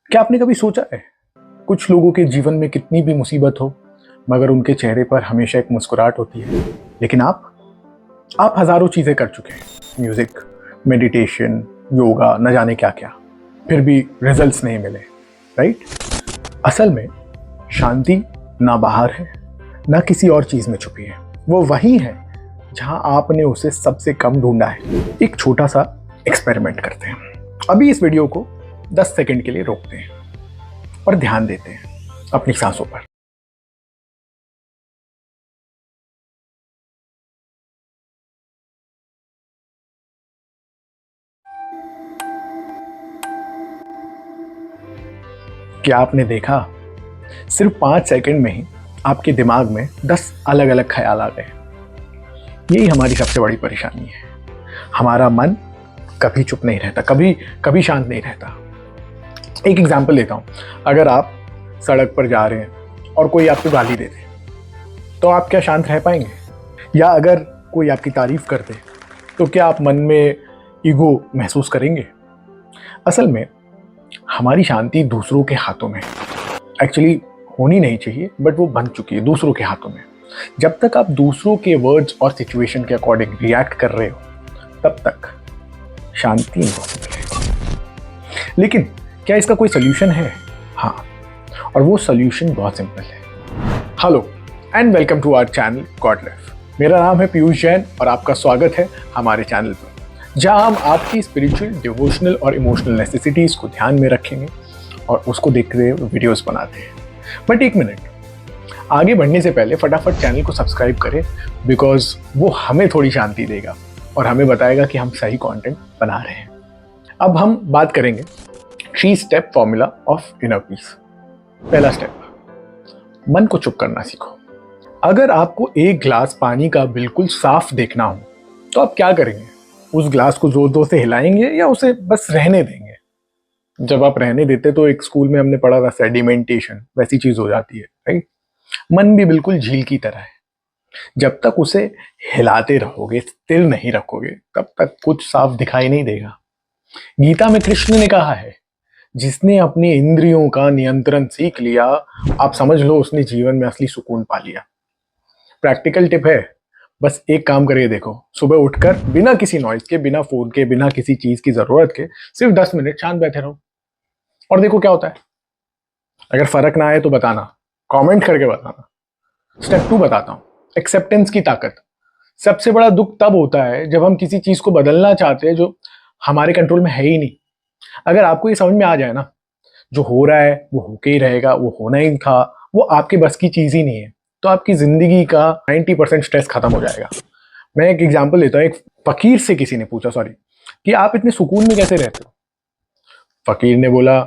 क्या आपने कभी सोचा है कुछ लोगों के जीवन में कितनी भी मुसीबत हो मगर उनके चेहरे पर हमेशा एक मुस्कुराहट होती है। लेकिन आप हजारों चीजें कर चुके हैं, म्यूजिक, मेडिटेशन, योगा, न जाने क्या क्या, फिर भी रिजल्ट्स नहीं मिले, राइट? असल में शांति ना बाहर है ना किसी और चीज में छुपी है, वो वही है जहां आपने उसे सबसे कम ढूंढा है। एक छोटा सा एक्सपेरिमेंट करते हैं। अभी इस वीडियो को 10 सेकंड के लिए रोकते हैं और ध्यान देते हैं अपनी सांसों पर। क्या आपने देखा, सिर्फ 5 सेकंड में ही आपके दिमाग में 10 अलग अलग ख्याल आ गए। यही हमारी सबसे बड़ी परेशानी है। हमारा मन कभी चुप नहीं रहता, कभी शांत नहीं रहता। एक एग्जाम्पल लेता हूँ। अगर आप सड़क पर जा रहे हैं और कोई आपको गाली दे दे तो आप क्या शांत रह पाएंगे? या अगर कोई आपकी तारीफ कर दे तो क्या आप मन में ईगो महसूस करेंगे? असल में हमारी शांति दूसरों के हाथों में एक्चुअली होनी नहीं चाहिए, बट वो बन चुकी है दूसरों के हाथों में। जब तक आप दूसरों के वर्ड्स और सिचुएशन के अकॉर्डिंग रिएक्ट कर रहे हो तब तक शांति इम्पॉसिबल है। लेकिन क्या इसका कोई सोल्यूशन है? हाँ, और वो सोल्यूशन बहुत सिंपल है। Hello and welcome to our channel God life. मेरा नाम है पीयूष जैन और आपका स्वागत है हमारे चैनल पर, जहां हम आपकी स्पिरिचुअल, डिवोशनल और इमोशनल नेसेसिटीज को ध्यान में रखेंगे और उसको देखते हुए वीडियोस बनाते हैं। बट एक मिनट, आगे बढ़ने से पहले फटाफट चैनल को सब्सक्राइब करें, बिकॉज वो हमें थोड़ी शांति देगा और हमें बताएगा कि हम सही कंटेंट बना रहे हैं। अब हम बात करेंगे 3 step formula of inner peace. पहला स्टेप, मन को चुप करना सीखो। अगर आपको एक ग्लास पानी का बिल्कुल साफ देखना हो तो आप क्या करेंगे? उस ग्लास को जोर जोर से हिलाएंगे या उसे बस रहने देंगे? जब आप रहने देते तो एक स्कूल में हमने पढ़ा था सेडिमेंटेशन, वैसी चीज हो जाती है, राइट? मन भी बिल्कुल झील की तरह है। जब तक उसे हिलाते रहोगे, स्थिर नहीं रखोगे, तब तक कुछ साफ दिखाई नहीं देगा। गीता में कृष्ण ने कहा है, जिसने अपने इंद्रियों का नियंत्रण सीख लिया, आप समझ लो उसने जीवन में असली सुकून पा लिया। प्रैक्टिकल टिप है, बस एक काम करिए देखो, सुबह उठकर बिना किसी नॉइज के, बिना फोन के, बिना किसी चीज की जरूरत के सिर्फ 10 मिनट शांत बैठे रहो और देखो क्या होता है। अगर फर्क ना आए तो बताना, कमेंट करके बताना। स्टेप 2 बताता हूँ, एक्सेप्टेंस की ताकत। सबसे बड़ा दुख तब होता है जब हम किसी चीज को बदलना चाहते हैं जो हमारे कंट्रोल में है ही नहीं। अगर आपको ये समझ में आ जाए ना, जो हो रहा है वो होके ही रहेगा, वो होना ही था, वो आपके बस की चीज ही नहीं है, तो आपकी जिंदगी का 90% स्ट्रेस खत्म हो जाएगा। मैं एक एग्जांपल लेता हूँ। एक फकीर से किसी ने पूछा, कि आप इतने सुकून में कैसे रहते हो? फकीर ने बोला,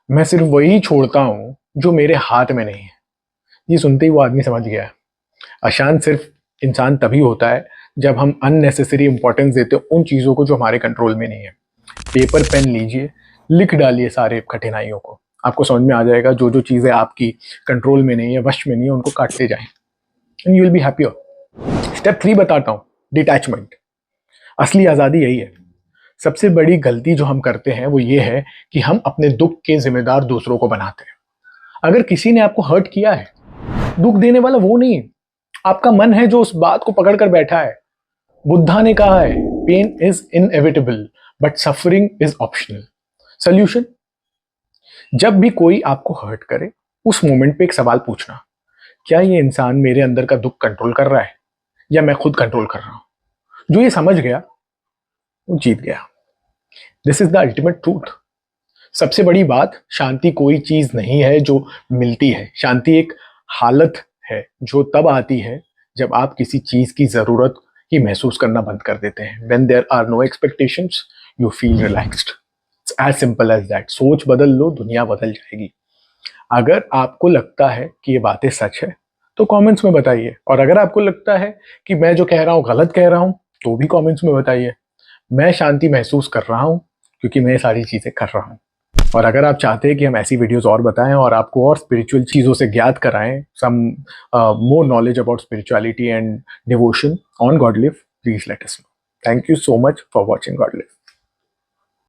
मैं सिर्फ वही छोड़ता हूं जो मेरे हाथ में नहीं है। ये सुनते ही वो आदमी समझ गया, अशांत सिर्फ इंसान तभी होता है जब हम अननेसेसरी इंपॉर्टेंस देते हैं उन चीजों को जो हमारे कंट्रोल में नहीं है। पेपर पेन लीजिए, लिख डालिए सारे कठिनाइयों को, आपको समझ में आ जाएगा जो जो चीजें आपकी कंट्रोल में नहीं है, वश में नहीं है, उनको काटते जाएं and you will be happier. Step 3 बताता हूं, डिटैचमेंट। असली आजादी यही है। सबसे बड़ी गलती जो हम करते हैं वो ये है कि हम अपने दुख के जिम्मेदार दूसरों को बनाते हैं। अगर किसी ने आपको हर्ट किया है, दुख देने वाला वो नहीं, आपका मन है जो उस बात को पकड़ कर बैठा है। बुद्धा ने कहा है, pain is inevitable but suffering is optional. Solution, जब भी कोई आपको हर्ट करे, उस मोमेंट पे एक सवाल पूछना, क्या ये इंसान मेरे अंदर का दुख कंट्रोल कर रहा है या मैं खुद कंट्रोल कर रहा हूं? जो ये समझ गया वो जीत गया। This is the ultimate truth. सबसे बड़ी बात, शांति कोई चीज नहीं है जो मिलती है। शांति एक हालत है जो तब आती है जब आप किसी चीज की जरूरत ही महसूस करना बंद कर देते हैं। When there are no expectations, you feel relaxed. It's as simple as that. सोच बदल लो, दुनिया बदल जाएगी। अगर आपको लगता है कि ये बातें सच है तो कमेंट्स में बताइए, और अगर आपको लगता है कि मैं जो कह रहा हूँ गलत कह रहा हूँ तो भी कमेंट्स में बताइए। मैं शांति महसूस कर रहा हूँ क्योंकि मैं सारी चीजें कर रहा हूँ। और अगर आप चाहते हैं कि हम ऐसी वीडियोस और बताएं और आपको और स्पिरिचुअल चीज़ों से ज्ञात कराएं, some more knowledge about spirituality and devotion on God Live, please let us know. Thank you so much for watching God live.